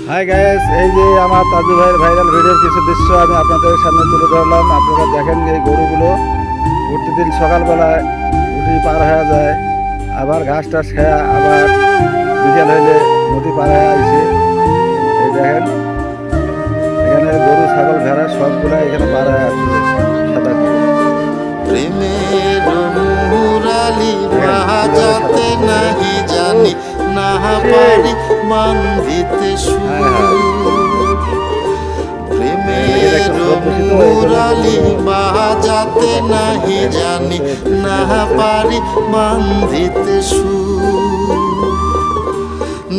Hi guys, এই যে আমার তাজু ভাইয়ের ভাইরাল ভিডিওর কিছু দৃশ্য আমি আপনাদের সামনে তুলে ধরলাম। আপনারা দেখেন এই গরুগুলো প্রতিদিন সকালবেলায় উঠি পার হয়ে যায়, আবার ঘাস টাস খায়া আবার বিকেল হইলে নদী পার হয়ে আসে। এই দেখেন এখানে গরু ছাগল ভেড়া সবগুলা এখানে পার হয়ে আসছে সাঁতার দিয়ে। প্রেমের মুরালি বাজাতে নাহি জানি না পারি বান্ধিতে সুর। প্রেমের মুরালি বাজাতে নাহি জানি না পারি বান্ধিতে সুর।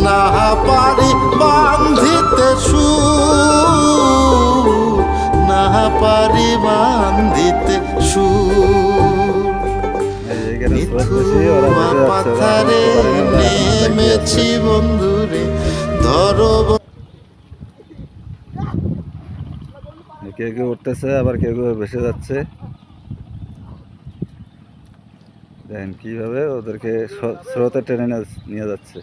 না পারি বান্ধিতে সুর, না পারি বান্ধিতে সুর। নিথুয়া পাথারে নেমেছি বন্ধুরে ধরো। কেউ কেউ উঠতেছে, আবার কেউ কেউ ভেসে যাচ্ছে। দেখেন কিভাবে ওদেরকে স্রোতে টেনে নিয়ে যাচ্ছে।